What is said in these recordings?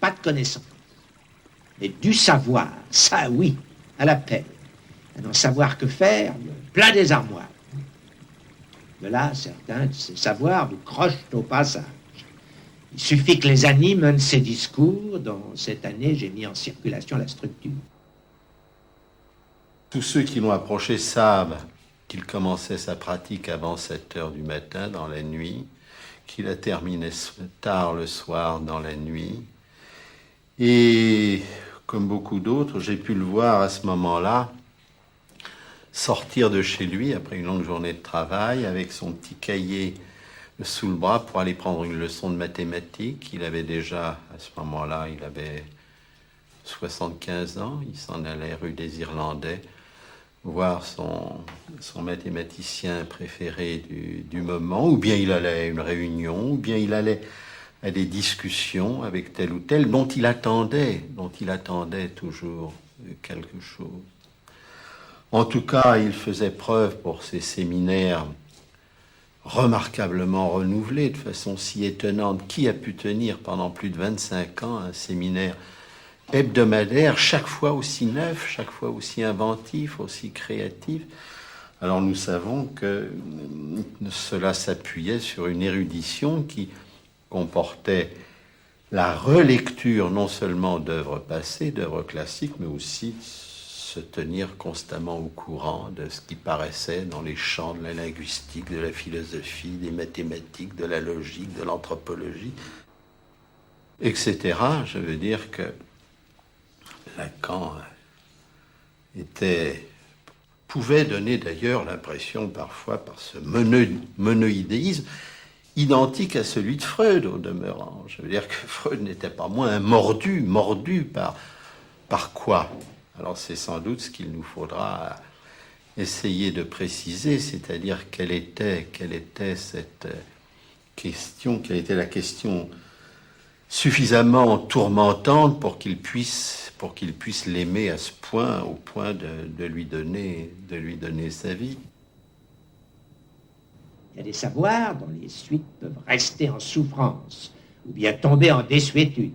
pas de connaissance. Mais du savoir, ça oui, à la pelle. À n'en savoir que faire, il y a plein des armoires. De là, certains de ces savoirs vous crochent au passage. Il suffit que les animent un de ces discours dont cette année j'ai mis en circulation la structure. Tous ceux qui l'ont approché savent qu'il commençait sa pratique avant 7 heures du matin, dans la nuit, qu'il a terminé tard le soir, dans la nuit. Et comme beaucoup d'autres, j'ai pu le voir à ce moment-là sortir de chez lui après une longue journée de travail avec son petit cahier sous le bras pour aller prendre une leçon de mathématiques. Il avait déjà, à ce moment-là, il avait 75 ans. Il s'en allait rue des Irlandais voir son mathématicien préféré du moment, ou bien il allait à une réunion, ou bien il allait à des discussions avec tel ou tel dont il attendait toujours quelque chose. En tout cas, il faisait preuve pour ces séminaires remarquablement renouvelés, de façon si étonnante. Qui a pu tenir pendant plus de 25 ans un séminaire hebdomadaire, chaque fois aussi neuf, chaque fois aussi inventif, aussi créatif? Alors nous savons que cela s'appuyait sur une érudition qui comportait la relecture non seulement d'œuvres passées, d'œuvres classiques, mais aussi se tenir constamment au courant de ce qui paraissait dans les champs de la linguistique, de la philosophie, des mathématiques, de la logique, de l'anthropologie, etc. Je veux dire que Lacan pouvait donner d'ailleurs l'impression parfois par ce monoïdéisme identique à celui de Freud au demeurant. Je veux dire que Freud n'était pas moins un mordu par quoi? Alors c'est sans doute ce qu'il nous faudra essayer de préciser, c'est-à-dire quelle était cette question, quelle était la question suffisamment tourmentante pour qu'il puisse l'aimer à ce point, au point de lui donner sa vie. Il y a des savoirs dont les suites peuvent rester en souffrance ou bien tomber en désuétude.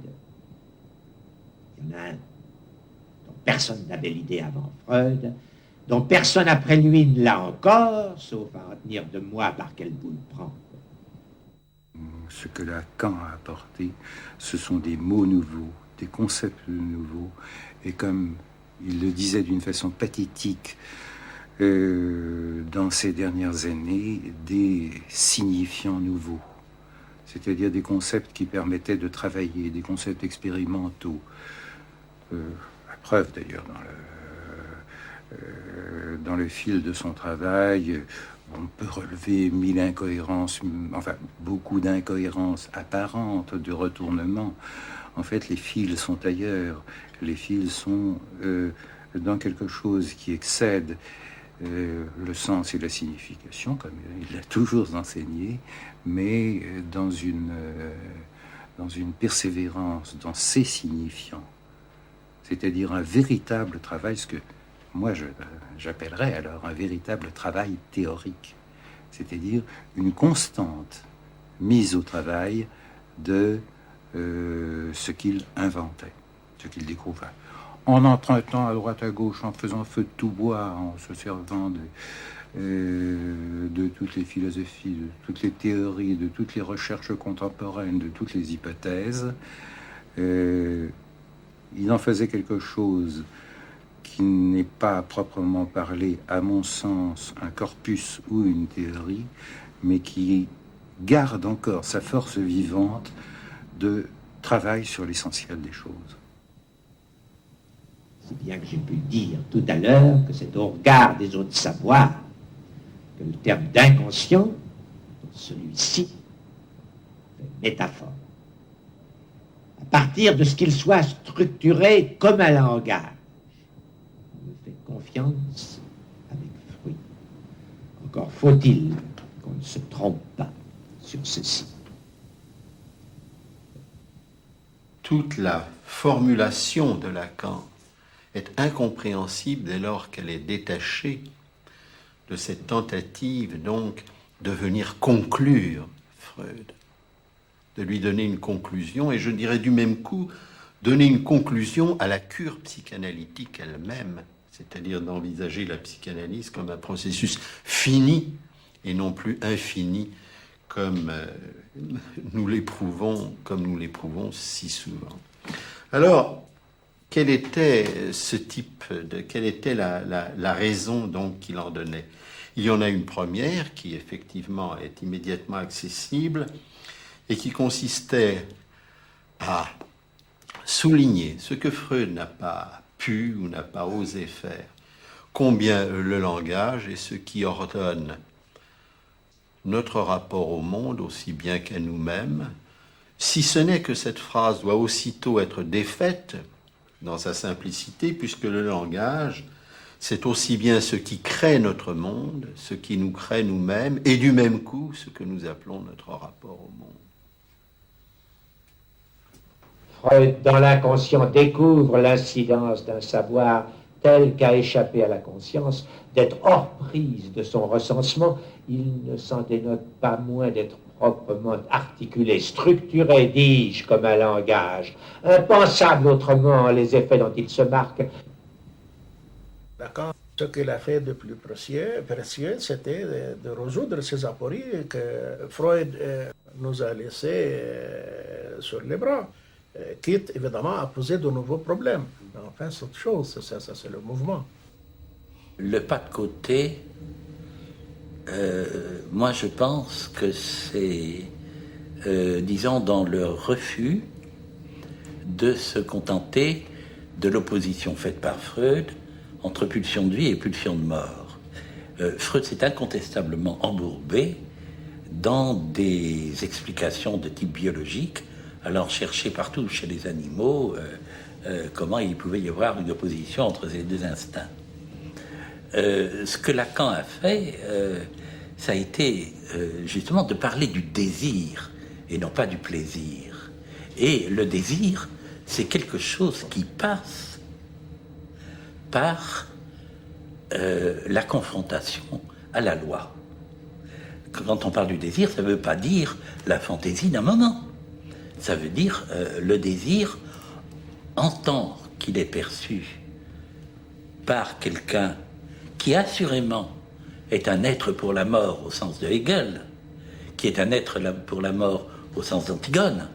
Il y en a un dont personne n'avait l'idée avant Freud, dont personne après lui ne l'a encore, sauf à en tenir de moi par quelle boule prendre. Ce que Lacan a apporté, ce sont des mots nouveaux, des concepts nouveaux, et comme il le disait d'une façon pathétique dans ces dernières années, des signifiants nouveaux, c'est-à-dire des concepts qui permettaient de travailler, des concepts expérimentaux. À preuve d'ailleurs dans le fil de son travail, on peut relever mille incohérences, enfin beaucoup d'incohérences apparentes, de retournements. En fait, les fils sont ailleurs. Les fils sont dans quelque chose qui excède le sens et la signification, comme il l'a toujours enseigné, mais dans une persévérance dans ses signifiants. C'est-à-dire un véritable travail, ce que moi j'appellerais alors un véritable travail théorique, c'est-à-dire une constante mise au travail de ce qu'il inventait, ce qu'il découvrait, en empruntant à droite à gauche, en faisant feu de tout bois, en se servant de toutes les philosophies, de toutes les théories, de toutes les recherches contemporaines, de toutes les hypothèses. Il en faisait quelque chose qui n'est pas proprement parlé, à mon sens, un corpus ou une théorie, mais qui garde encore sa force vivante de travail sur l'essentiel des choses. Si bien que j'ai pu dire tout à l'heure que c'est au regard des autres savoirs que le terme d'inconscient, celui-ci, fait métaphore. À partir de ce qu'il soit structuré comme un langage, on me fait confiance avec fruit. Encore faut-il qu'on ne se trompe pas sur ceci. Toute la formulation de Lacan est incompréhensible dès lors qu'elle est détachée de cette tentative donc de venir conclure Freud, de lui donner une conclusion, et je dirais du même coup donner une conclusion à la cure psychanalytique elle-même, c'est-à-dire d'envisager la psychanalyse comme un processus fini et non plus infini, comme nous l'éprouvons si souvent. Alors, quelle était la raison donc qu'il en donnait? Il y en a une première qui effectivement est immédiatement accessible et qui consistait à souligner ce que Freud n'a pas pu ou n'a pas osé faire, combien le langage est ce qui ordonne notre rapport au monde aussi bien qu'à nous-mêmes, si ce n'est que cette phrase doit aussitôt être défaite dans sa simplicité, puisque le langage, c'est aussi bien ce qui crée notre monde, ce qui nous crée nous-mêmes, et du même coup, ce que nous appelons notre rapport au monde. Freud, dans l'inconscient, découvre l'incidence d'un savoir tel qu'à échapper à la conscience, d'être hors prise de son recensement. Il ne s'en dénote pas moins d'être proprement articulé, structuré, dis-je, comme un langage, impensable autrement les effets dont il se marque. D'accord. Ce qu'il a fait de plus précieux c'était de résoudre ces apories que Freud nous a laissés sur les bras, quitte évidemment à poser de nouveaux problèmes. Enfin, c'est autre chose, ça c'est le mouvement. Le pas de côté, moi je pense que c'est, disons, dans le refus de se contenter de l'opposition faite par Freud entre pulsion de vie et pulsion de mort. Freud s'est incontestablement embourbé dans des explications de type biologique, allant chercher partout chez les animaux comment il pouvait y avoir une opposition entre ces deux instincts. Ce que Lacan a fait, ça a été justement de parler du désir et non pas du plaisir. Et le désir, c'est quelque chose qui passe par la confrontation à la loi. Quand on parle du désir, ça ne veut pas dire la fantaisie d'un moment. Ça veut dire le désir en tant qu'il est perçu par quelqu'un qui assurément est un être pour la mort au sens de Hegel, qui est un être pour la mort au sens d'Antigone,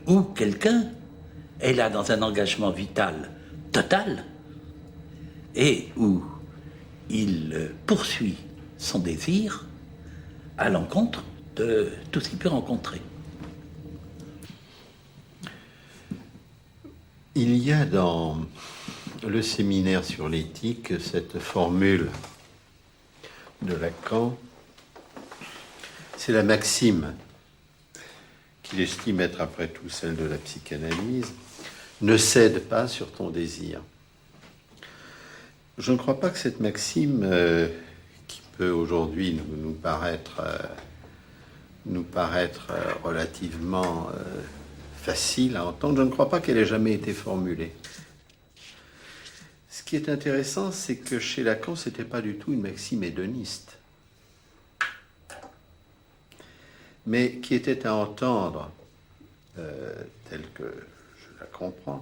ou quelqu'un est là dans un engagement vital total et où il poursuit son désir à l'encontre de tout ce qu'il peut rencontrer. Il y a dans le séminaire sur l'éthique cette formule de Lacan, c'est la maxime qu'il estime être après tout celle de la psychanalyse: ne cède pas sur ton désir. Je ne crois pas que cette maxime, qui peut aujourd'hui nous paraître relativement facile à entendre, je ne crois pas qu'elle ait jamais été formulée. Ce qui est intéressant, c'est que chez Lacan, ce n'était pas du tout une maxime hédoniste, mais qui était à entendre, telle que je la comprends,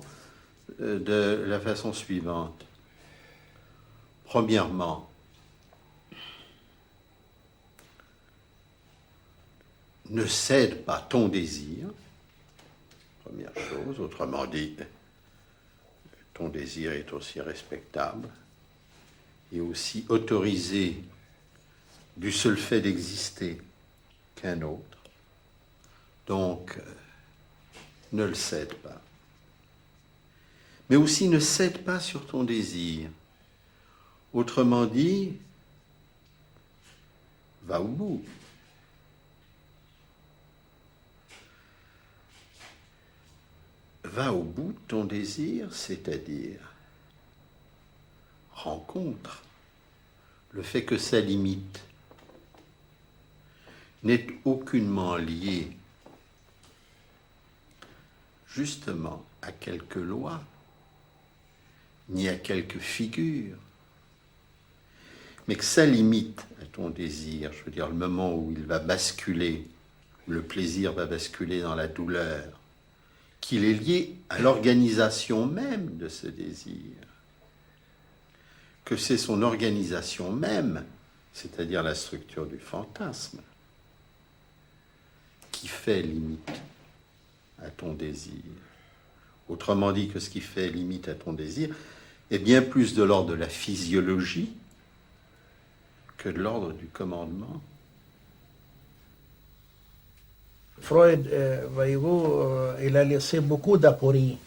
de la façon suivante. Premièrement, ne cède pas ton désir, première chose, autrement dit, ton désir est aussi respectable et aussi autorisé du seul fait d'exister qu'un autre. Donc, ne le cède pas. Mais aussi ne cède pas sur ton désir. Autrement dit, va au bout. Va au bout de ton désir, c'est-à-dire rencontre le fait que sa limite n'est aucunement liée justement à quelque loi, ni à quelque figure, mais que sa limite à ton désir, je veux dire le moment où il va basculer, où le plaisir va basculer dans la douleur, qu'il est lié à l'organisation même de ce désir, que c'est son organisation même, c'est-à-dire la structure du fantasme, qui fait limite à ton désir. Autrement dit, que ce qui fait limite à ton désir est bien plus de l'ordre de la physiologie que de l'ordre du commandement. Freud, voyez-vous, il a laissé beaucoup d'apories.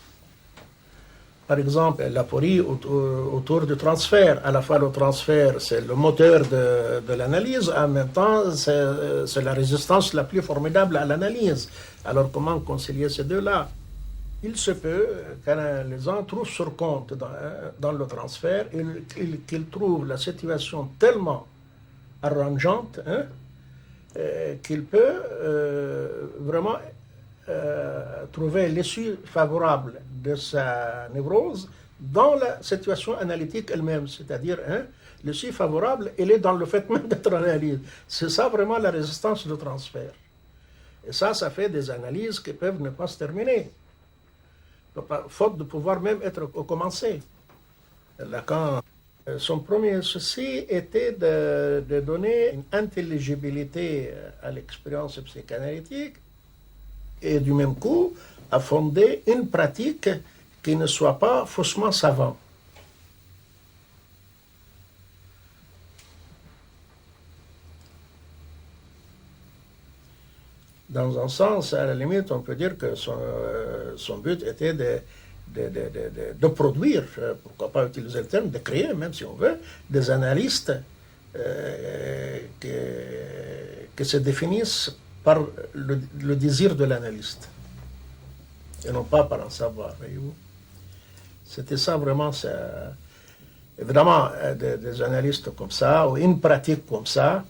Par exemple, l'aporie autour du transfert. À la fois, le transfert, c'est le moteur de l'analyse. En même temps, c'est la résistance la plus formidable à l'analyse. Alors, comment concilier ces deux-là? Il se peut, quand les gens trouvent sur compte dans le transfert, qu'ils trouvent la situation tellement arrangeante, hein, qu'il peut vraiment trouver l'issue favorable de sa névrose dans la situation analytique elle-même. C'est-à-dire, hein, l'issue favorable, elle est dans le fait même d'être analysé. C'est ça vraiment la résistance de transfert. Et ça fait des analyses qui peuvent ne pas se terminer, faute de pouvoir même être commencées. Lacan, son premier souci était de donner une intelligibilité à l'expérience psychanalytique et du même coup à fonder une pratique qui ne soit pas faussement savante. Dans un sens, à la limite, on peut dire que son but était de produire, pourquoi pas utiliser le terme, de créer, même si on veut, des analystes qui se définissent par le désir de l'analyste, et non pas par un savoir, voyez-vous. C'était ça vraiment, évidemment, des analystes comme ça, ou une pratique comme ça,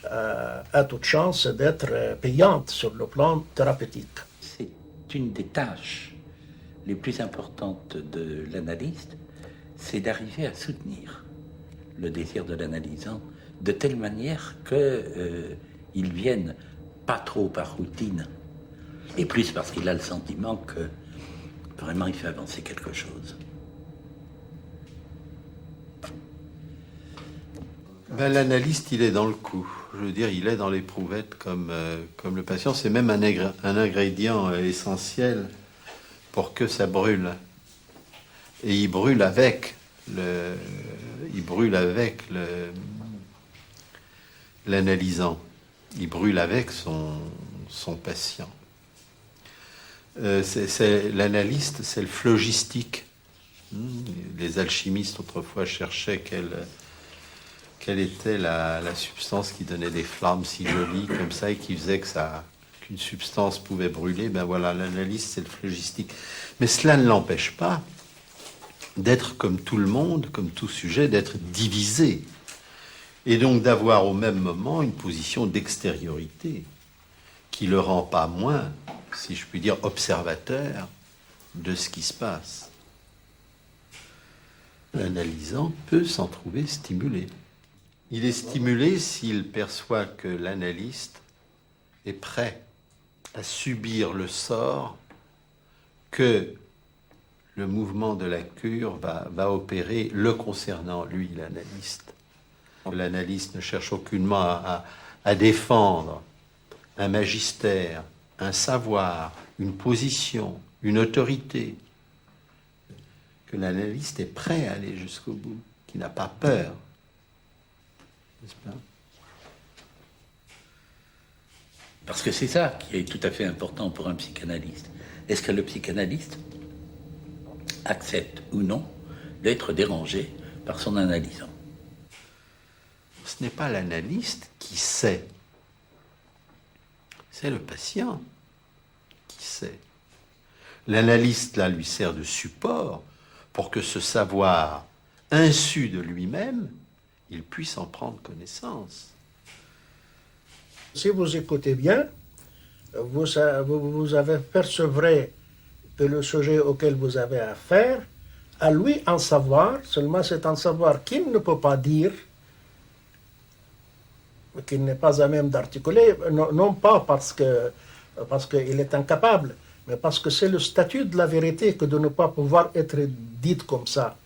a toute chance d'être payante sur le plan thérapeutique. C'est une des tâches les plus importantes de l'analyste, c'est d'arriver à soutenir le désir de l'analysant de telle manière qu'il vienne pas trop par routine, et plus parce qu'il a le sentiment que vraiment il fait avancer quelque chose. Ben, l'analyste, il est dans le coup. Je veux dire, il est dans l'éprouvette comme le patient. C'est même un ingrédient essentiel pour que ça brûle. Et il brûle avec l'analysant. Il brûle avec son patient. L'analyste, c'est le phlogistique. Les alchimistes, autrefois, cherchaient quelle était la substance qui donnait des flammes si jolies comme ça et qui faisait qu'une substance pouvait brûler. Ben voilà, l'analyste, c'est le phlogistique. Mais cela ne l'empêche pas d'être comme tout le monde, comme tout sujet, d'être divisé. Et donc d'avoir au même moment une position d'extériorité qui le rend pas moins, si je puis dire, observateur de ce qui se passe. L'analysant peut s'en trouver stimulé. Il est stimulé s'il perçoit que l'analyste est prêt à subir le sort que le mouvement de la cure va opérer le concernant, lui, l'analyste. L'analyste ne cherche aucunement à défendre un magistère, un savoir, une position, une autorité. Que l'analyste est prêt à aller jusqu'au bout, qui n'a pas peur. N'est-ce pas ? Parce que c'est ça qui est tout à fait important pour un psychanalyste. Est-ce que le psychanalyste accepte ou non d'être dérangé par son analysant ? Ce n'est pas l'analyste qui sait. C'est le patient qui sait. L'analyste, là, lui sert de support pour que ce savoir insu de lui-même, il puisse en prendre connaissance. Si vous écoutez bien, vous avez percevrez que le sujet auquel vous avez affaire, à lui en savoir, seulement c'est un savoir qu'il ne peut pas dire, qu'il n'est pas à même d'articuler, non pas parce qu'il est incapable, mais parce que c'est le statut de la vérité que de ne pas pouvoir être dite comme ça.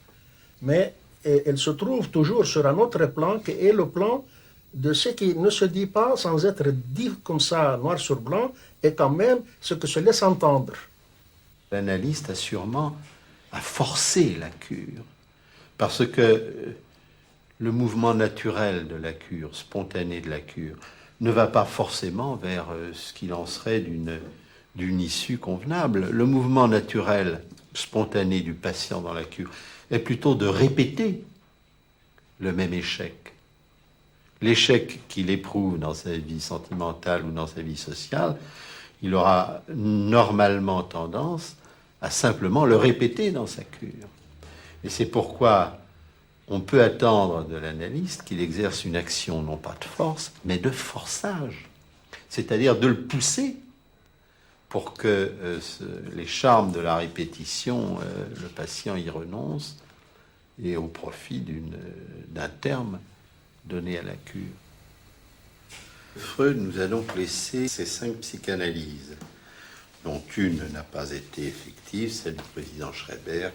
Mais elle se trouve toujours sur un autre plan, qui est le plan de ce qui ne se dit pas sans être dit comme ça, noir sur blanc, et quand même ce que se laisse entendre. L'analyste a sûrement forcé la cure, parce que le mouvement naturel de la cure, spontané de la cure, ne va pas forcément vers ce qu'il en serait d'une issue convenable. Le mouvement naturel, spontané du patient dans la cure, est plutôt de répéter le même échec. L'échec qu'il éprouve dans sa vie sentimentale ou dans sa vie sociale, il aura normalement tendance à simplement le répéter dans sa cure. Et c'est pourquoi on peut attendre de l'analyste qu'il exerce une action non pas de force, mais de forçage, c'est-à-dire de le pousser pour que les charmes de la répétition, le patient y renonce, et au profit d'un terme donné à la cure. Freud nous a donc laissé ces 5 psychanalyses, dont une n'a pas été effective, celle du président Schreiber.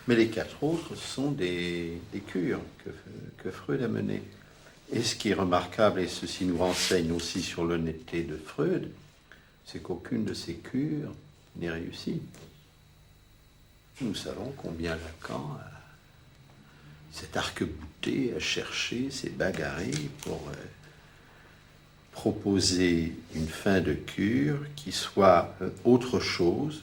Mais les 4 autres sont des cures que Freud a menées. Et ce qui est remarquable, et ceci nous renseigne aussi sur l'honnêteté de Freud, c'est qu'aucune de ces cures n'est réussie. Nous savons combien Lacan s'est arc-bouté, a cherché, s'est bagarré pour proposer une fin de cure qui soit autre chose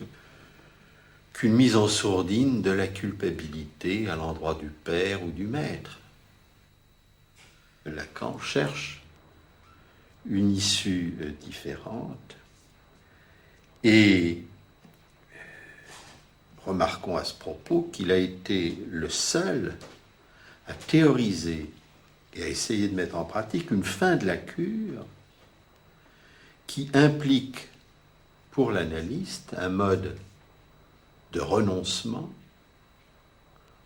qu'une mise en sourdine de la culpabilité à l'endroit du père ou du maître. Lacan cherche une issue différente et remarquons à ce propos qu'il a été le seul à théoriser et à essayer de mettre en pratique une fin de la cure qui implique pour l'analyste un mode de renoncement,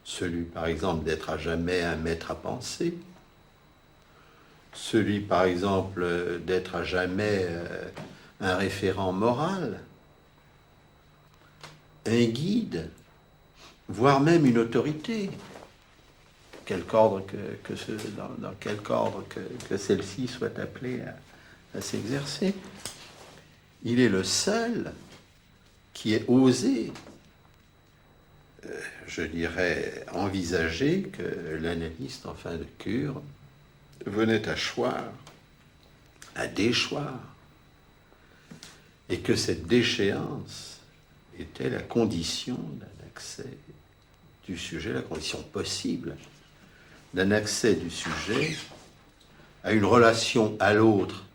celui par exemple d'être à jamais un maître à penser, celui par exemple d'être à jamais un référent moral, un guide, voire même une autorité, quelque ordre dans quelque ordre que celle-ci soit appelée à s'exercer. Il est le seul qui ait osé, je dirais, envisager que l'analyste en fin de cure venait à choir, à déchoir, et que cette déchéance était la condition d'un accès du sujet, la condition possible d'un accès du sujet à une relation à l'autre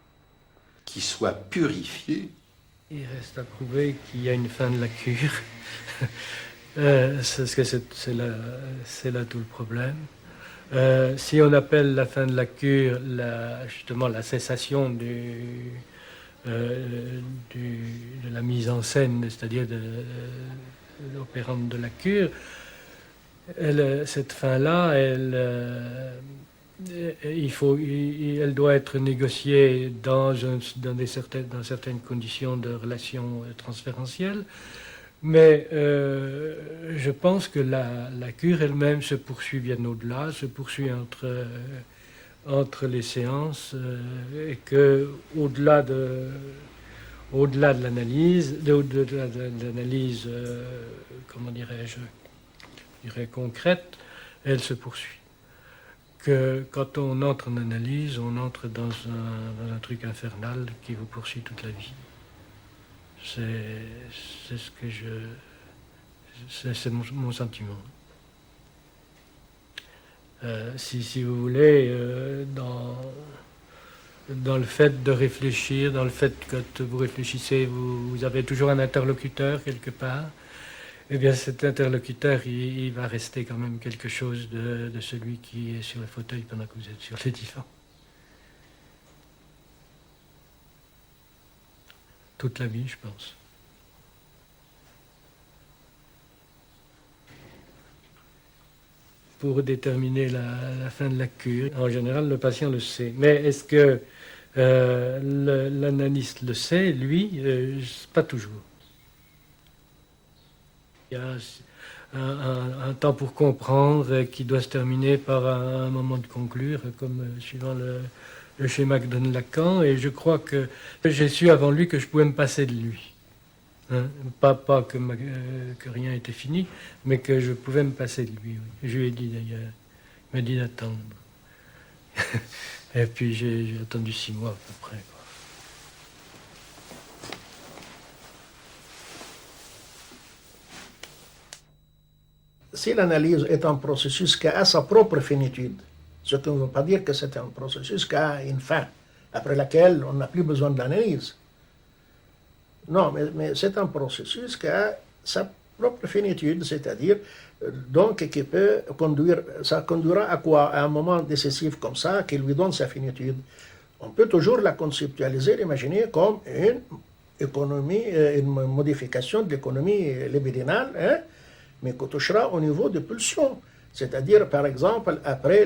qui soit purifiée. Il reste à prouver qu'il y a une fin de la cure. C'est là tout le problème. Si on appelle la fin de la cure justement la cessation de la mise en scène, c'est-à-dire de l'opérante de la cure, cette fin-là, elle doit être négociée dans certaines conditions de relations transférentielles. Mais je pense que la cure elle-même se poursuit bien au-delà, se poursuit entre les séances, et que au-delà de l'analyse, comment dirais-je, concrète, elle se poursuit. Que quand on entre en analyse, on entre dans un truc infernal qui vous poursuit toute la vie. C'est mon sentiment. Si vous voulez, dans le fait de réfléchir, dans le fait que quand vous réfléchissez, vous avez toujours un interlocuteur quelque part, eh bien cet interlocuteur, il va rester quand même quelque chose de celui qui est sur le fauteuil pendant que vous êtes sur le divan. Toute la vie, je pense. Pour déterminer la fin de la cure, en général, le patient le sait. Mais est-ce que l'analyste le sait, lui? Pas toujours. Il y a un temps pour comprendre qui doit se terminer par un moment de conclure, comme suivant le schéma que donne Lacan. Et je crois que j'ai su avant lui que je pouvais me passer de lui. Hein, pas que rien était fini, mais que je pouvais me passer de lui. Oui. Je lui ai dit d'ailleurs, il m'a dit d'attendre. Et puis j'ai attendu 6 mois à peu près. Quoi. Si l'analyse est un processus qui a sa propre finitude, ce qui ne veut pas dire que c'est un processus qui a une fin, après laquelle on n'a plus besoin de l'analyse. Non, mais c'est un processus qui a sa propre finitude, c'est-à-dire donc qui peut conduire, ça conduira à quoi? À un moment décisif comme ça, qui lui donne sa finitude. On peut toujours la conceptualiser, l'imaginer comme une économie, une modification de l'économie libidinale, hein, mais qui touchera au niveau des pulsions. C'est-à-dire, par exemple, après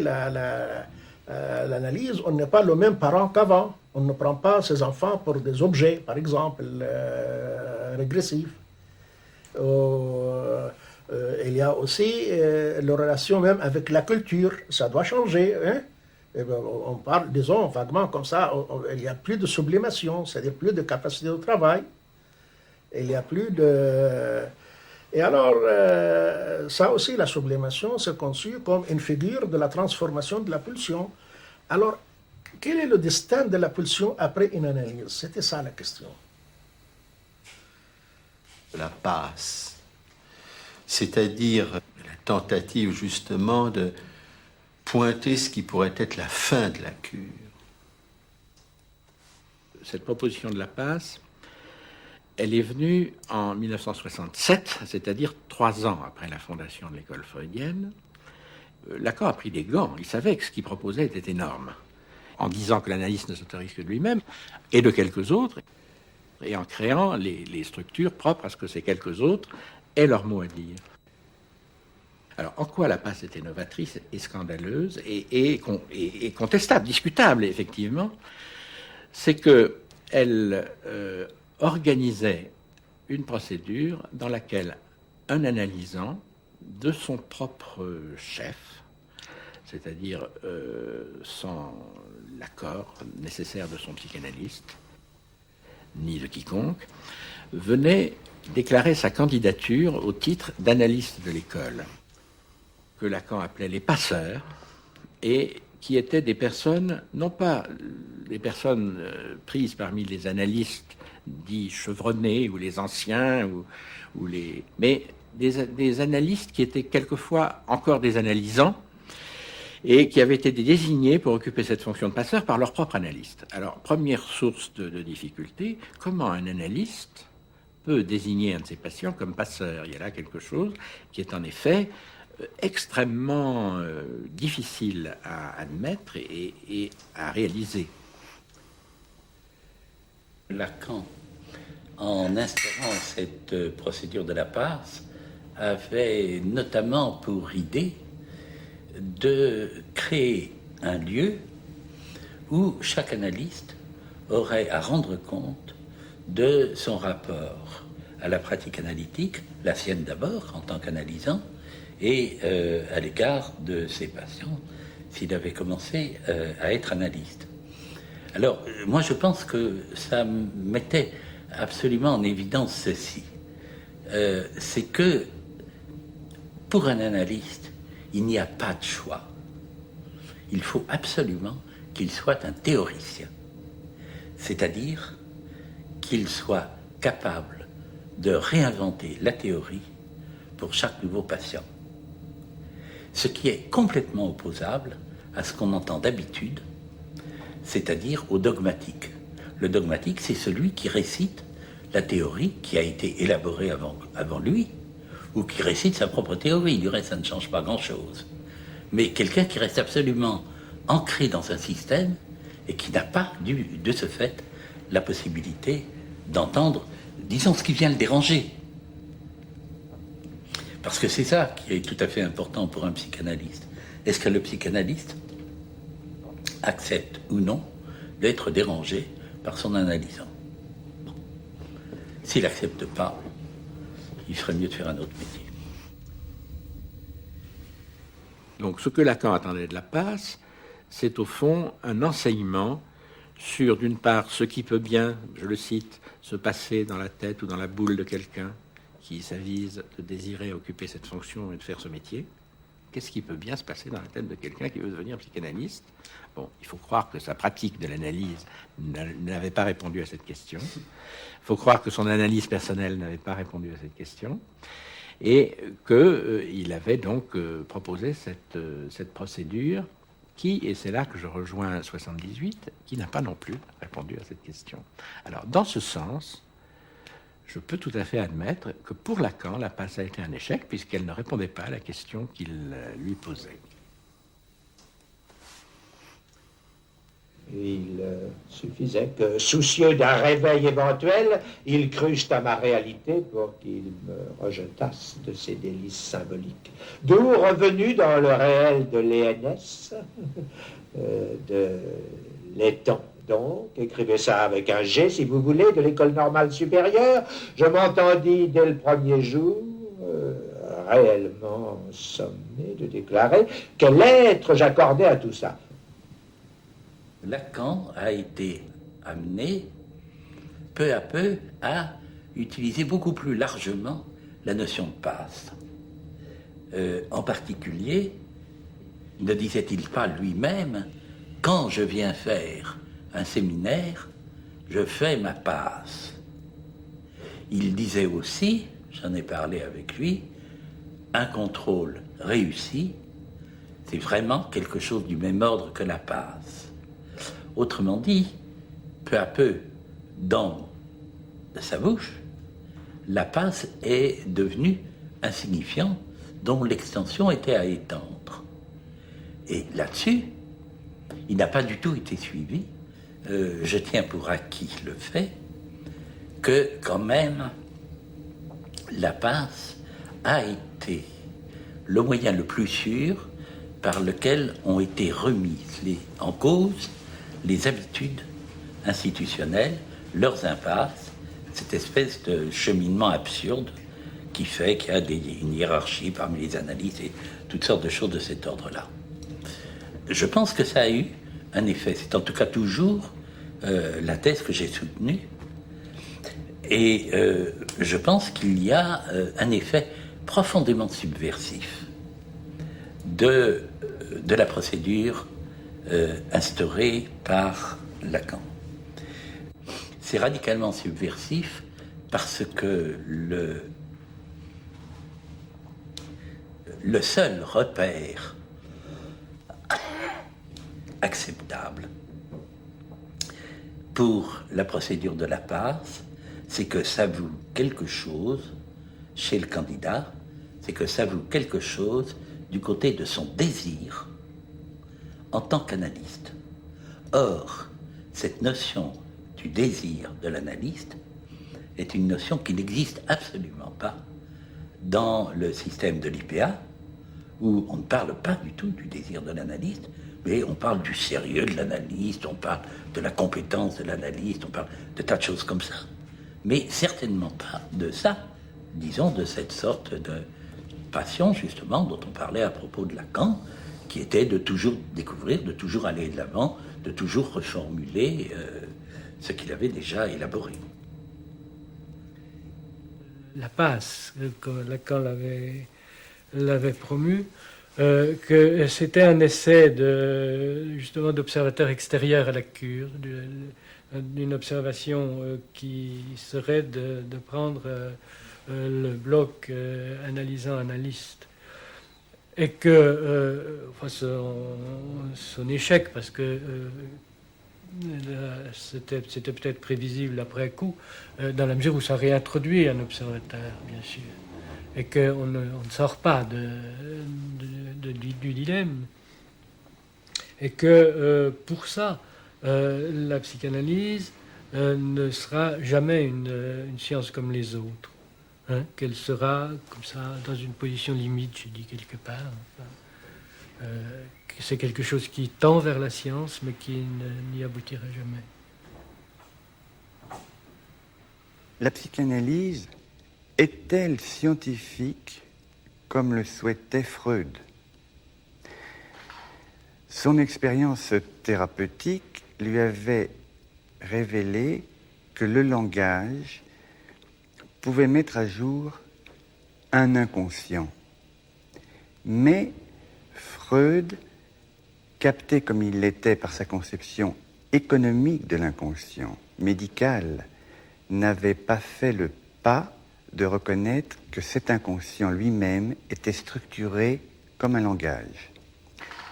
l'analyse, on n'est pas le même parent qu'avant. On ne prend pas ses enfants pour des objets, par exemple, régressifs. Il y a aussi la relation même avec la culture. Ça doit changer. Hein? On parle, disons, vaguement comme ça, il n'y a plus de sublimation, c'est-à-dire plus de capacité de travail. Il n'y a plus de... Et alors, ça aussi, la sublimation, c'est conçu comme une figure de la transformation de la pulsion. Alors, quel est le destin de la pulsion après une analyse? C'était ça la question. La passe, c'est-à-dire la tentative justement de pointer ce qui pourrait être la fin de la cure. Cette proposition de la passe, elle est venue en 1967, c'est-à-dire 3 ans après la fondation de l'école freudienne. Lacan a pris des gants, il savait que ce qu'il proposait était énorme, en disant que l'analyste ne s'autorise que de lui-même et de quelques autres, et en créant les structures propres à ce que ces quelques autres aient leur mot à dire. Alors, en quoi la passe était novatrice et scandaleuse et contestable, discutable, effectivement, c'est qu'elle organisait une procédure dans laquelle un analysant, de son propre chef, c'est-à-dire sans l'accord nécessaire de son psychanalyste, ni de quiconque, venait déclarer sa candidature au titre d'analyste de l'école, que Lacan appelait les passeurs, et qui étaient des personnes, non pas des personnes prises parmi les analystes dits chevronnés, ou les anciens, mais des analystes qui étaient quelquefois encore des analysants, et qui avaient été désignés pour occuper cette fonction de passeur par leur propre analyste. Alors, première source de difficulté, comment un analyste peut désigner un de ses patients comme passeur? Il y a là quelque chose qui est en effet extrêmement difficile à admettre et à réaliser. Lacan, en instaurant cette procédure de la passe, avait notamment pour idée de créer un lieu où chaque analyste aurait à rendre compte de son rapport à la pratique analytique, la sienne d'abord en tant qu'analysant, et à l'égard de ses patients s'il avait commencé à être analyste. Alors, moi je pense que ça mettait absolument en évidence ceci. C'est que pour un analyste, il n'y a pas de choix. Il faut absolument qu'il soit un théoricien. C'est-à-dire qu'il soit capable de réinventer la théorie pour chaque nouveau patient. Ce qui est complètement opposable à ce qu'on entend d'habitude, c'est-à-dire au dogmatique. Le dogmatique, c'est celui qui récite la théorie qui a été élaborée avant lui, ou qui récite sa propre théorie. Du reste, ça ne change pas grand-chose. Mais quelqu'un qui reste absolument ancré dans un système et qui n'a pas, de ce fait, la possibilité d'entendre, disons, ce qui vient le déranger. Parce que c'est ça qui est tout à fait important pour un psychanalyste. Est-ce que le psychanalyste accepte ou non d'être dérangé par son analysant? Bon. S'il n'accepte pas, il serait mieux de faire un autre métier. Donc ce que Lacan attendait de la passe, c'est au fond un enseignement sur, d'une part, ce qui peut bien, je le cite, se passer dans la tête ou dans la boule de quelqu'un qui s'avise de désirer occuper cette fonction et de faire ce métier. Qu'est-ce qui peut bien se passer dans la tête de quelqu'un qui veut devenir psychanalyste? Bon, il faut croire que sa pratique de l'analyse n'avait pas répondu à cette question. Il faut croire que son analyse personnelle n'avait pas répondu à cette question. Et qu'il avait donc proposé cette procédure qui, et c'est là que je rejoins 78, qui n'a pas non plus répondu à cette question. Alors, dans ce sens, je peux tout à fait admettre que pour Lacan, la passe a été un échec, puisqu'elle ne répondait pas à la question qu'il lui posait. Il suffisait que, soucieux d'un réveil éventuel, ils crussent à ma réalité pour qu'ils me rejetassent de ces délices symboliques. D'où, revenu dans le réel de l'ENS, de l'étang, donc, écrivez ça avec un G si vous voulez, de l'école normale supérieure, je m'entendis dès le premier jour, réellement sommé de déclarer quel être j'accordais à tout ça. Lacan a été amené peu à peu à utiliser beaucoup plus largement la notion de passe. En particulier, ne disait-il pas lui-même, quand je viens faire un séminaire, je fais ma passe. Il disait aussi, j'en ai parlé avec lui, un contrôle réussi, c'est vraiment quelque chose du même ordre que la passe. Autrement dit, peu à peu, dans sa bouche, la passe est devenue un signifiant dont l'extension était à étendre. Et là-dessus, il n'a pas du tout été suivi. Je tiens pour acquis le fait que, quand même, la passe a été le moyen le plus sûr par lequel ont été remises en cause les habitudes institutionnelles, leurs impasses, cette espèce de cheminement absurde qui fait qu'il y a une hiérarchie parmi les analystes et toutes sortes de choses de cet ordre-là. Je pense que ça a eu un effet. C'est en tout cas toujours la thèse que j'ai soutenue. Et je pense qu'il y a un effet profondément subversif de la procédure instaurée par Lacan. C'est radicalement subversif parce que le seul repère acceptable pour la procédure de la passe, c'est que ça vaut quelque chose chez le candidat, c'est que ça vaut quelque chose du côté de son désir en tant qu'analyste. Or, cette notion du désir de l'analyste est une notion qui n'existe absolument pas dans le système de l'IPA, où on ne parle pas du tout du désir de l'analyste, mais on parle du sérieux de l'analyste, on parle de la compétence de l'analyste, on parle de tas de choses comme ça. Mais certainement pas de ça, disons de cette sorte de passion, justement, dont on parlait à propos de Lacan, qui était de toujours découvrir, de toujours aller de l'avant, de toujours reformuler ce qu'il avait déjà élaboré. La passe, comme Lacan l'avait promu, que c'était un essai justement d'observateur extérieur à la cure, d'une observation qui serait de prendre le bloc analysant-analyste. Et que son échec, parce que c'était peut-être prévisible après coup, dans la mesure où ça réintroduit un observateur, bien sûr, et qu'on ne sort pas du dilemme, et que pour ça, la psychanalyse ne sera jamais une science comme les autres. Qu'elle sera comme ça dans une position limite, je dis quelque part. Que c'est quelque chose qui tend vers la science, mais qui n'y aboutira jamais. La psychanalyse est-elle scientifique comme le souhaitait Freud? Son expérience thérapeutique lui avait révélé que le langage pouvait mettre à jour un inconscient. Mais Freud, capté comme il l'était par sa conception économique de l'inconscient, médical, n'avait pas fait le pas de reconnaître que cet inconscient lui-même était structuré comme un langage.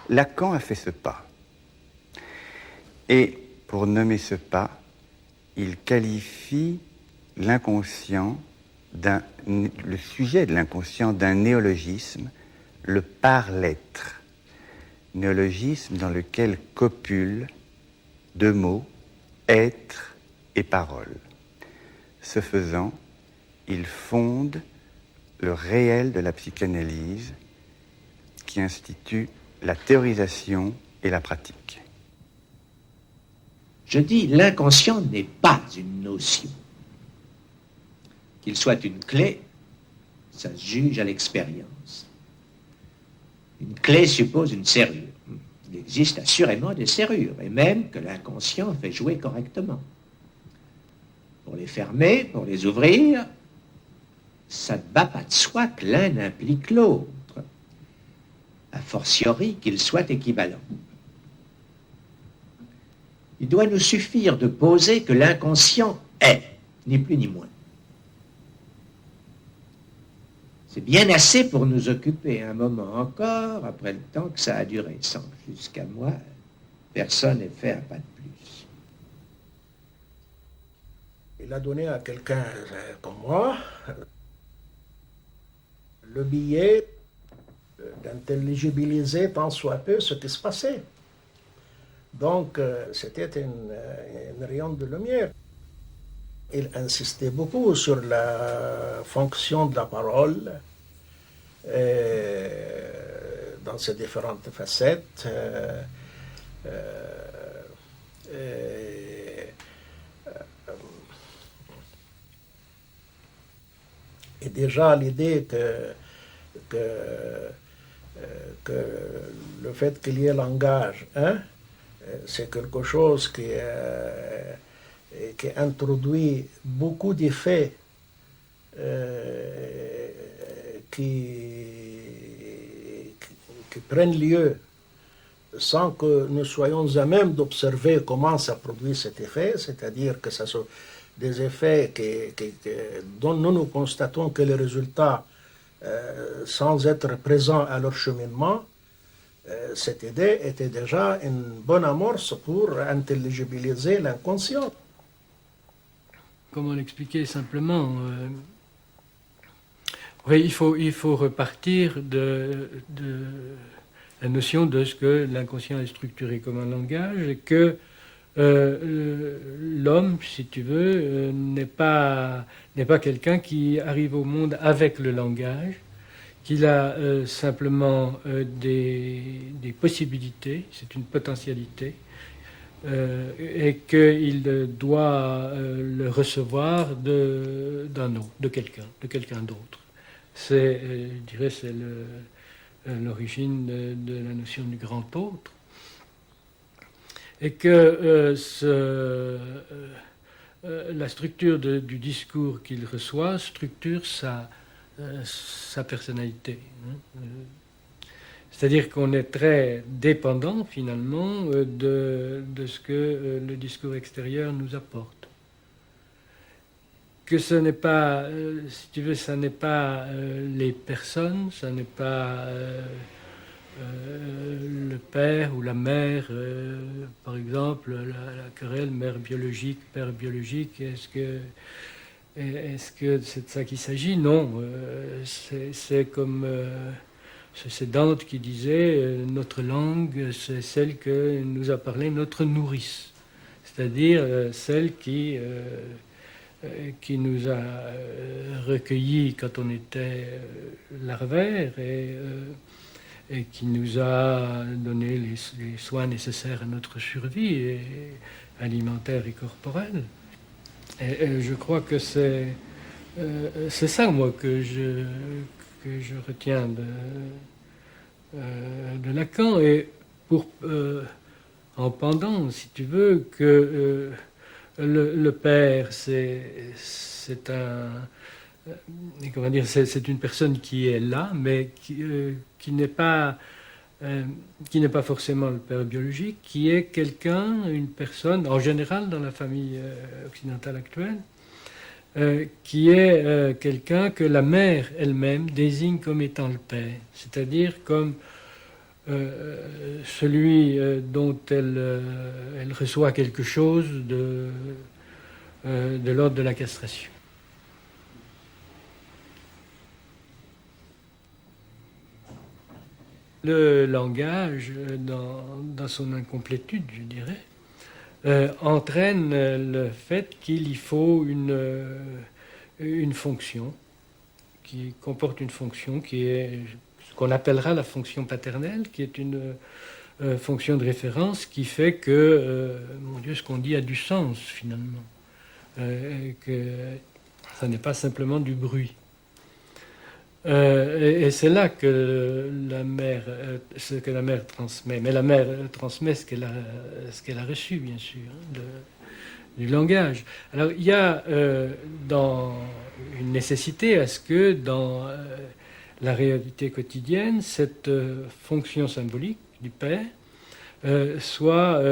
Lacan a fait ce pas. Et pour nommer ce pas, il qualifie l'inconscient, le sujet de l'inconscient d'un néologisme, le par-l'être. Néologisme dans lequel copulent deux mots, être et parole. Ce faisant, il fonde le réel de la psychanalyse qui institue la théorisation et la pratique. Je dis, l'inconscient n'est pas une notion. Qu'il soit une clé, ça se juge à l'expérience. Une clé suppose une serrure. Il existe assurément des serrures, et même que l'inconscient fait jouer correctement. Pour les fermer, pour les ouvrir, ça ne va pas de soi que l'un implique l'autre, a fortiori qu'il soit équivalent. Il doit nous suffire de poser que l'inconscient est, ni plus ni moins. C'est bien assez pour nous occuper un moment encore, après le temps que ça a duré, sans que jusqu'à moi, personne n'ait fait un pas de plus. Il a donné à quelqu'un comme moi le billet d'intelligibiliser tant soit peu ce qui se passait. Donc, c'était une rayon de lumière. Il insistait beaucoup sur la fonction de la parole dans ses différentes facettes. Et déjà l'idée que le fait qu'il y ait langage, c'est quelque chose qui introduit beaucoup d'effets qui prennent lieu sans que nous soyons à même d'observer comment ça produit cet effet, c'est-à-dire que ça sont des effets dont nous constatons que les résultats, sans être présents à leur cheminement, cette idée était déjà une bonne amorce pour intelligibiliser l'inconscient. Comment l'expliquer simplement? Oui, il faut repartir de la notion de ce que l'inconscient est structuré comme un langage et que l'homme, si tu veux, n'est pas quelqu'un qui arrive au monde avec le langage, qu'il a simplement des possibilités, c'est une potentialité, et qu'il doit le recevoir d'un autre, de quelqu'un d'autre. C'est, je dirais, c'est l'origine de la notion du grand autre. Et que la structure du discours qu'il reçoit structure sa personnalité. C'est-à-dire qu'on est très dépendant, finalement, de ce que le discours extérieur nous apporte. Que ce n'est pas, si tu veux, ça n'est pas les personnes, ça n'est pas le père ou la mère, par exemple, la querelle mère biologique, père biologique, est-ce que c'est de ça qu'il s'agit? Non, c'est comme c'est Dante qui disait notre langue, c'est celle que nous a parlé notre nourrice, c'est-à-dire celle qui nous a recueillis quand on était larvaire et qui nous a donné les soins nécessaires à notre survie, alimentaire et corporelle. Et je crois que c'est c'est ça, moi, que je retiens de Lacan. Et en pendant, si tu veux, que le père, c'est une personne qui est là, mais qui n'est pas forcément le père biologique, qui est une personne, en général dans la famille occidentale actuelle, qui est quelqu'un que la mère elle-même désigne comme étant le père, c'est-à-dire comme celui dont elle reçoit quelque chose de l'ordre de la castration. Le langage, dans son incomplétude, je dirais, entraîne le fait qu'il y faut une fonction, qui comporte une fonction qui est ce qu'on appellera la fonction paternelle, qui est une fonction de référence qui fait que, mon Dieu, ce qu'on dit a du sens finalement, que ça n'est pas simplement du bruit. Et c'est là que la mère transmet. Mais la mère transmet ce qu'elle a reçu, bien sûr, du langage. Alors il y a dans une nécessité à ce que dans la réalité quotidienne, cette fonction symbolique du père soit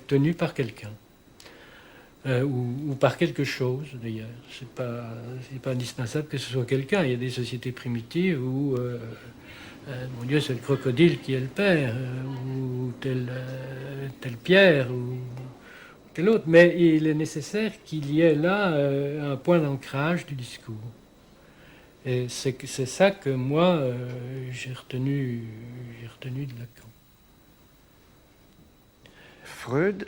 tenue par quelqu'un. Ou par quelque chose, d'ailleurs. C'est pas indispensable que ce soit quelqu'un. Il y a des sociétés primitives où, mon Dieu, c'est le crocodile qui est le père, ou telle pierre, ou tel autre. Mais il est nécessaire qu'il y ait là un point d'ancrage du discours. Et c'est ça que moi, j'ai retenu de Lacan. Freud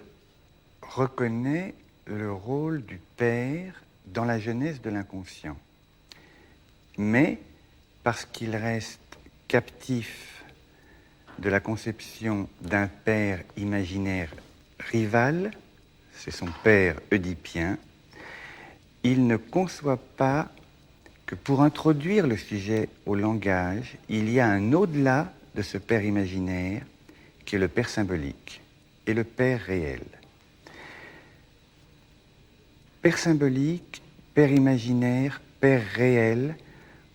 reconnaît le rôle du père dans la genèse de l'inconscient. Mais, parce qu'il reste captif de la conception d'un père imaginaire rival, c'est son père oedipien, il ne conçoit pas que pour introduire le sujet au langage, il y a un au-delà de ce père imaginaire qui est le père symbolique et le père réel. Père symbolique, père imaginaire, père réel,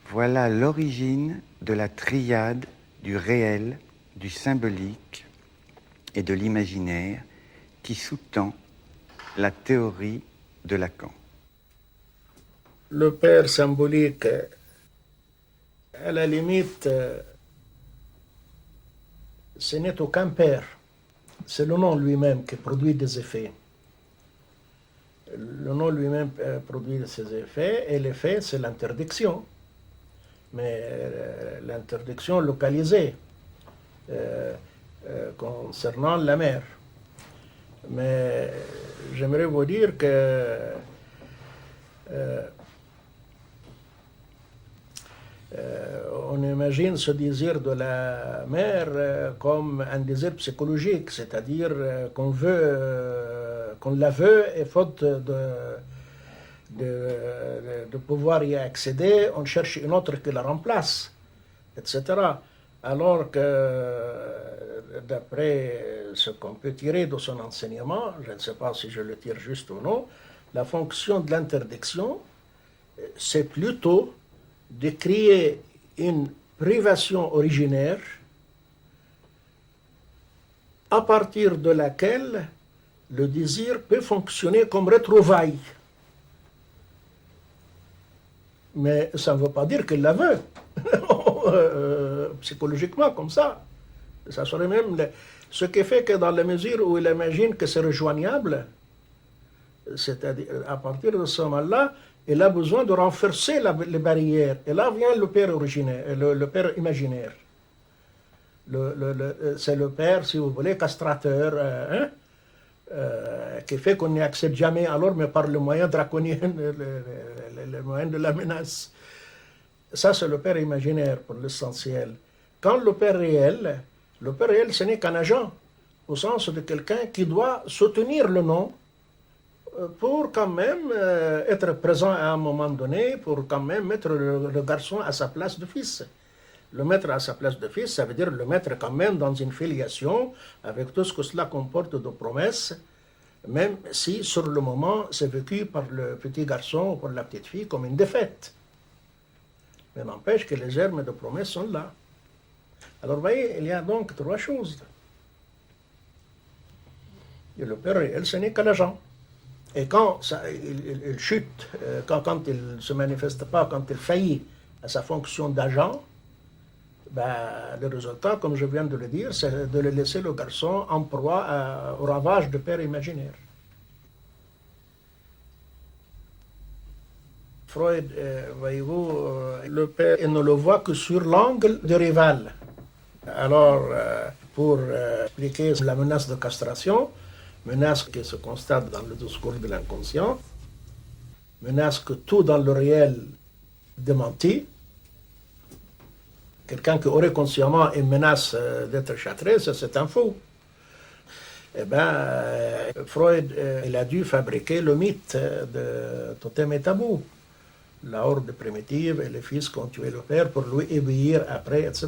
voilà l'origine de la triade du réel, du symbolique et de l'imaginaire qui sous-tend la théorie de Lacan. Le père symbolique, à la limite, ce n'est aucun père. C'est le nom lui-même qui produit des effets. Le nom lui-même produit ses effets, et l'effet, c'est l'interdiction. Mais l'interdiction localisée concernant la mère. Mais j'aimerais vous dire que on imagine ce désir de la mère comme un désir psychologique, c'est-à-dire qu'on la veut et faute de pouvoir y accéder, on cherche une autre qui la remplace, etc. Alors que d'après ce qu'on peut tirer de son enseignement, je ne sais pas si je le tire juste ou non, la fonction de l'interdiction, c'est plutôt de créer une privation originaire à partir de laquelle le désir peut fonctionner comme retrouvaille. Mais ça ne veut pas dire qu'il la veut, psychologiquement comme ça. Ça serait même ce qui fait que dans la mesure où il imagine que c'est rejoignable, c'est-à-dire à partir de ce moment-là, il a besoin de renforcer les barrières. Et là vient le père originaire, le père imaginaire. C'est le père, si vous voulez, castrateur, qui fait qu'on n'y accède jamais alors, mais par le moyen draconien, le moyen de la menace. Ça, c'est le père imaginaire pour l'essentiel. Quand le père réel, ce n'est qu'un agent, au sens de quelqu'un qui doit soutenir le nom pour quand même être présent à un moment donné, pour quand même mettre le garçon à sa place de fils. Le mettre à sa place de fils, ça veut dire le mettre quand même dans une filiation avec tout ce que cela comporte de promesses, même si sur le moment c'est vécu par le petit garçon ou par la petite fille comme une défaite. Mais n'empêche que les germes de promesses sont là. Alors vous voyez, il y a donc trois choses. Et le père réel, ce n'est que l'agent. Et quand il chute, quand il ne se manifeste pas, quand il faillit à sa fonction d'agent, le résultat, comme je viens de le dire, c'est de le laisser le garçon en proie au ravage de père imaginaire. Freud, voyez-vous, le père, il ne le voit que sur l'angle du rival. Alors, pour expliquer la menace de castration, menace qui se constate dans le discours de l'inconscient, menace que tout dans le réel démentit. Quelqu'un qui aurait consciemment une menace d'être châtré, c'est un fou. Eh bien, Freud, il a dû fabriquer le mythe de Totem et Tabou. La horde primitive et les fils qui ont tué le père pour lui obéir après, etc.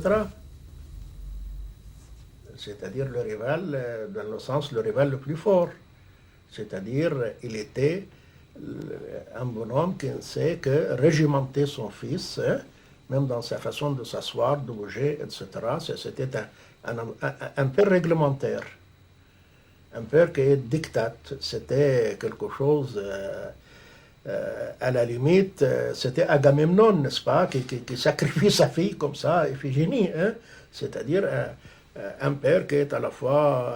C'est-à-dire le rival, dans le sens le rival le plus fort. C'est-à-dire, il était un bonhomme qui ne sait que régimenter son fils, même dans sa façon de s'asseoir, de bouger, etc. C'était un père réglementaire. Un père qui est dictat. C'était quelque chose, à la limite, c'était Agamemnon, n'est-ce pas, qui sacrifie sa fille comme ça, Iphigénie. C'est-à-dire un père qui est à la fois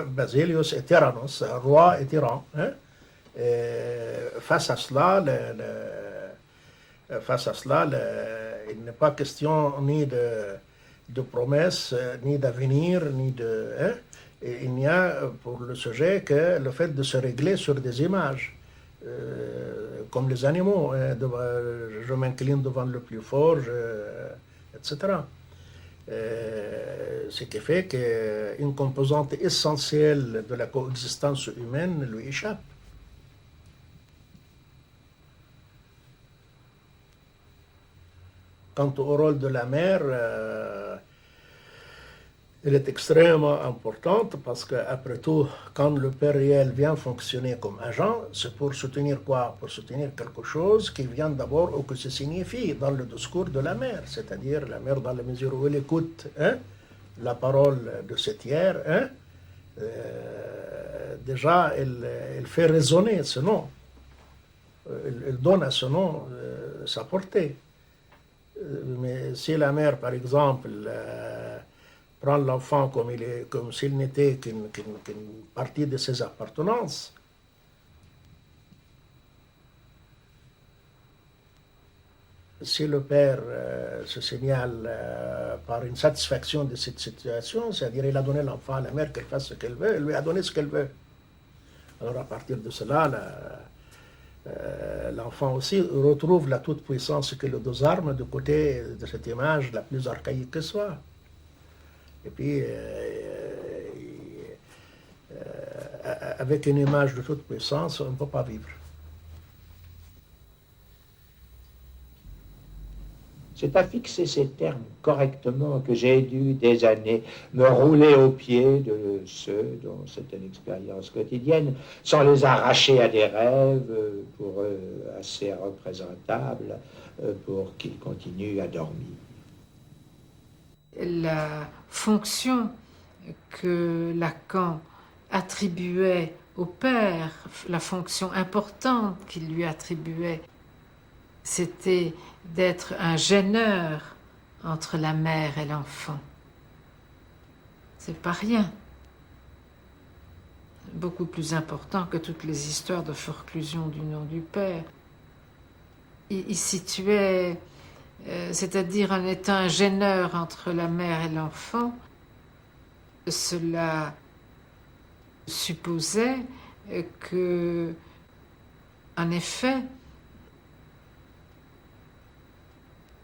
Basilius et Tyrannos, roi et tyran. Face à cela, il n'est pas question ni de promesses, ni d'avenir, ni de... il n'y a pour le sujet que le fait de se régler sur des images, comme les animaux. Je m'incline devant le plus fort, etc. Ce qui fait qu'une composante essentielle de la coexistence humaine lui échappe. Quant au rôle de la mère, elle est extrêmement importante parce qu'après tout, quand le père réel vient fonctionner comme agent, c'est pour soutenir quoi? Pour soutenir quelque chose qui vient d'abord ou que se signifie dans le discours de la mère, c'est-à-dire la mère dans la mesure où elle écoute la parole de ce tiers, déjà elle fait résonner ce nom, elle donne à ce nom sa portée. Mais si la mère, par exemple, prend l'enfant comme s'il n'était qu'une partie de ses appartenances, si le père se signale par une satisfaction de cette situation, c'est-à-dire il a donné l'enfant à la mère qu'elle fasse ce qu'elle veut, elle lui a donné ce qu'elle veut. Alors à partir de cela, l'enfant aussi retrouve la toute-puissance que les deux armes de côté de cette image la plus archaïque que soit. Et puis, avec une image de toute-puissance, on ne peut pas vivre. C'est à fixer ces termes correctement que j'ai dû des années me rouler aux pieds de ceux dont c'est une expérience quotidienne, sans les arracher à des rêves pour eux assez représentables pour qu'ils continuent à dormir. La fonction que Lacan attribuait au père, la fonction importante qu'il lui attribuait, c'était d'être un gêneur entre la mère et l'enfant. C'est pas rien. Beaucoup plus important que toutes les histoires de forclusion du nom du père. Il situait, c'est-à-dire en étant un gêneur entre la mère et l'enfant, cela supposait que, en effet,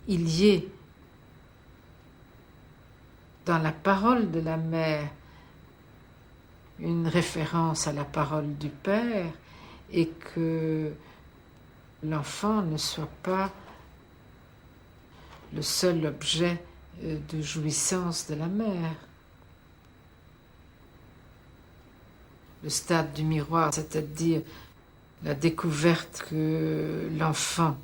il y ait dans la parole de la mère une référence à la parole du père et que l'enfant ne soit pas le seul objet de jouissance de la mère. Le stade du miroir, c'est-à-dire la découverte que l'enfant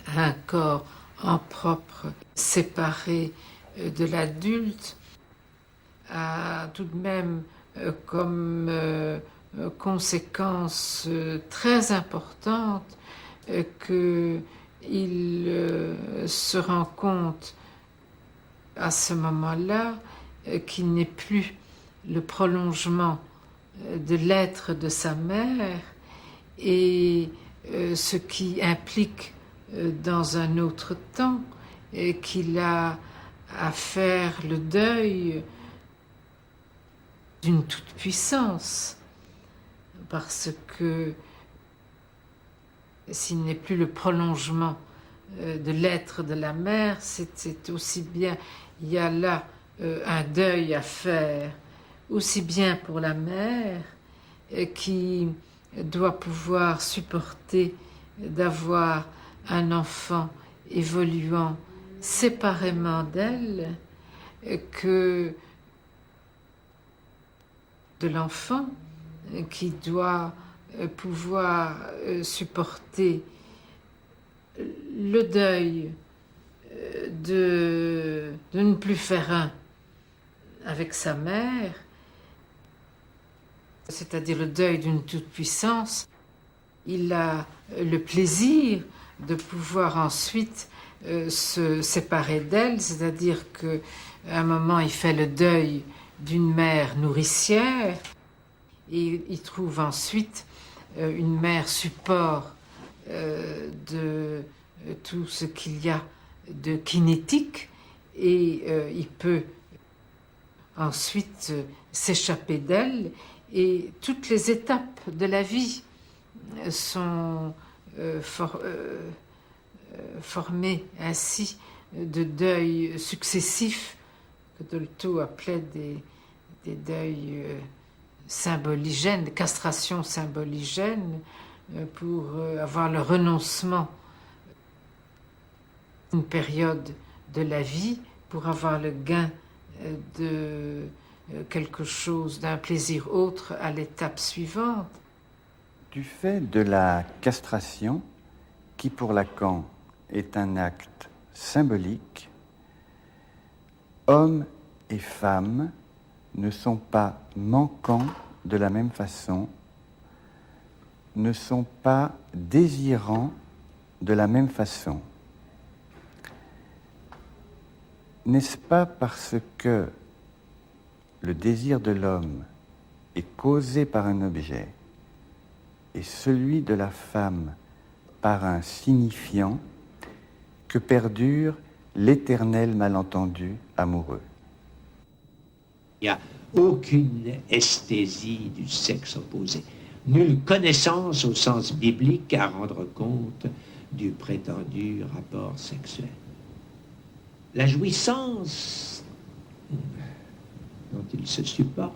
a un corps en propre, séparé de l'adulte, a tout de même comme conséquence très importante qu'il se rend compte à ce moment-là qu'il n'est plus le prolongement de l'être de sa mère, et ce qui implique dans un autre temps qu'il a à faire le deuil d'une toute-puissance, parce que s'il n'est plus le prolongement de l'être de la mère, c'est aussi bien, il y a là un deuil à faire, aussi bien pour la mère qui doit pouvoir supporter d'avoir un enfant évoluant séparément d'elle, que de l'enfant qui doit pouvoir supporter le deuil de ne plus faire un avec sa mère, c'est-à-dire le deuil d'une toute-puissance. Il a le plaisir de pouvoir ensuite se séparer d'elle, c'est-à-dire qu'à un moment il fait le deuil d'une mère nourricière, et il trouve ensuite une mère support de tout ce qu'il y a de kinétique, et il peut ensuite s'échapper d'elle, et toutes les étapes de la vie sont formées ainsi de deuils successifs que Dolto appelait des deuils symboligènes, des castrations symboligènes, pour avoir le renoncement d'une période de la vie, pour avoir le gain de quelque chose, d'un plaisir autre à l'étape suivante. Du fait de la castration, qui pour Lacan est un acte symbolique, hommes et femmes ne sont pas manquants de la même façon, ne sont pas désirants de la même façon. N'est-ce pas parce que le désir de l'homme est causé par un objet et celui de la femme par un signifiant que perdure l'éternel malentendu amoureux? Il n'y a aucune esthésie du sexe opposé, nulle connaissance au sens biblique à rendre compte du prétendu rapport sexuel. La jouissance dont il se supporte,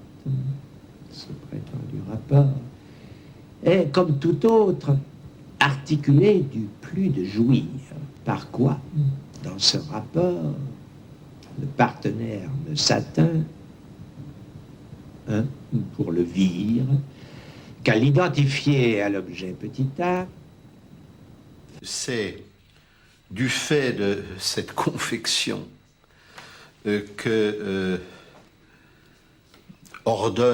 ce prétendu rapport, est, comme tout autre, articulé du plus de jouir. Par quoi, dans ce rapport, le partenaire ne s'atteint, pour le vivre, qu'à l'identifier à l'objet petit a. C'est du fait de cette confection que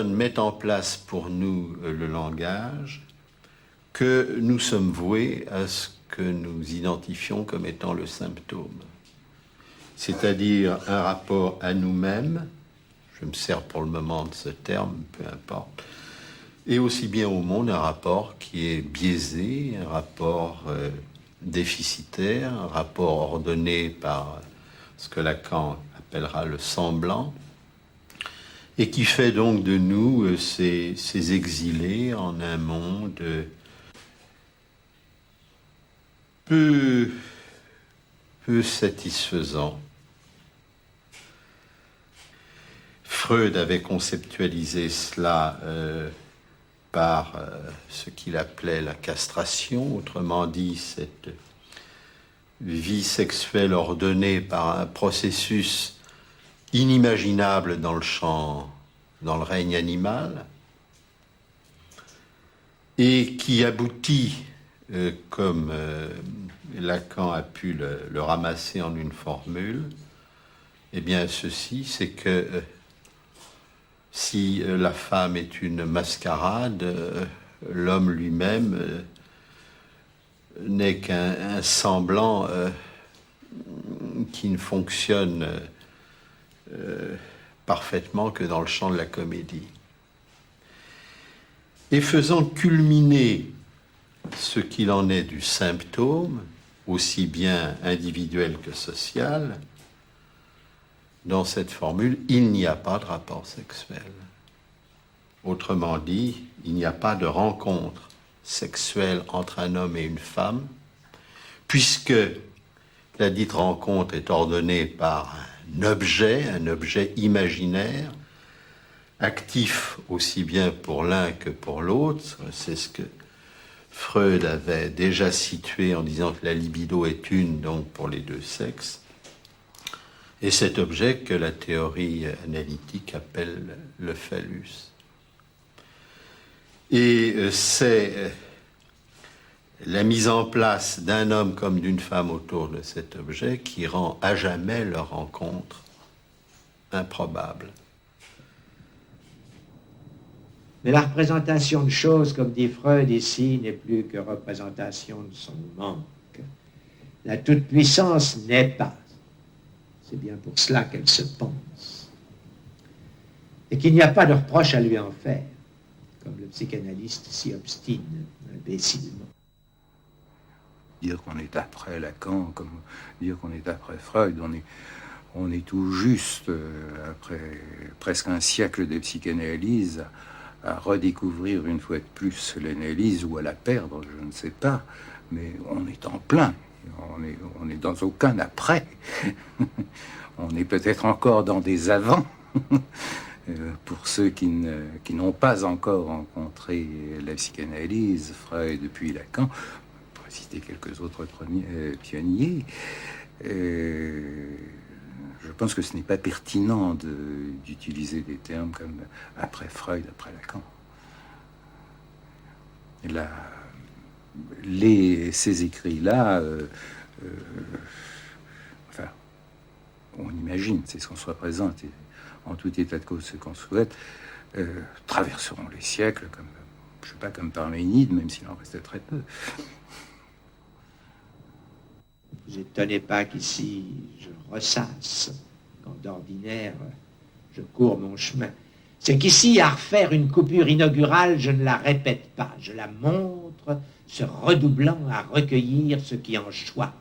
met en place pour nous le langage, que nous sommes voués à ce que nous identifions comme étant le symptôme. C'est-à-dire un rapport à nous-mêmes, je me sers pour le moment de ce terme, peu importe, et aussi bien au monde, un rapport qui est biaisé, un rapport déficitaire, un rapport ordonné par ce que Lacan appellera le semblant, et qui fait donc de nous ces exilés en un monde peu satisfaisant. Freud avait conceptualisé cela par ce qu'il appelait la castration, autrement dit cette vie sexuelle ordonnée par un processus inimaginable dans le règne animal, et qui aboutit, comme Lacan a pu le ramasser en une formule, eh bien ceci, c'est que si la femme est une mascarade, l'homme lui-même n'est qu'un semblant qui ne fonctionne parfaitement que dans le champ de la comédie. Et faisant culminer ce qu'il en est du symptôme, aussi bien individuel que social, dans cette formule, il n'y a pas de rapport sexuel. Autrement dit, il n'y a pas de rencontre sexuelle entre un homme et une femme, puisque la dite rencontre est ordonnée par un objet imaginaire, actif aussi bien pour l'un que pour l'autre. C'est ce que Freud avait déjà situé en disant que la libido est une, donc pour les deux sexes. Et cet objet que la théorie analytique appelle le phallus. Et c'est la mise en place d'un homme comme d'une femme autour de cet objet qui rend à jamais leur rencontre improbable. Mais la représentation de choses, comme dit Freud ici, n'est plus que représentation de son manque. La toute-puissance n'est pas. C'est bien pour cela qu'elle se pense. Et qu'il n'y a pas de reproche à lui en faire, comme le psychanalyste s'y obstine imbécilement. Dire qu'on est après Lacan, comme dire qu'on est après Freud, on est tout juste, après presque un siècle de psychanalyse, à redécouvrir une fois de plus l'analyse ou à la perdre, je ne sais pas, mais on est en plein. On est dans aucun après. On est peut-être encore dans des avant. Pour ceux qui n'ont pas encore rencontré la psychanalyse, Freud depuis Lacan, pour citer quelques autres pionniers, je pense que ce n'est pas pertinent d'utiliser des termes comme après Freud, après Lacan. Ces écrits-là, enfin, on imagine, c'est ce qu'on se représente, et en tout état de cause, ce qu'on souhaite, traverseront les siècles, comme, je sais pas, comme Parménide, même s'il en restait très peu. Ne vous étonnez pas qu'ici je ressasse, quand d'ordinaire je cours mon chemin. C'est qu'ici, à refaire une coupure inaugurale, je ne la répète pas, je la montre, se redoublant à recueillir ce qui en choix.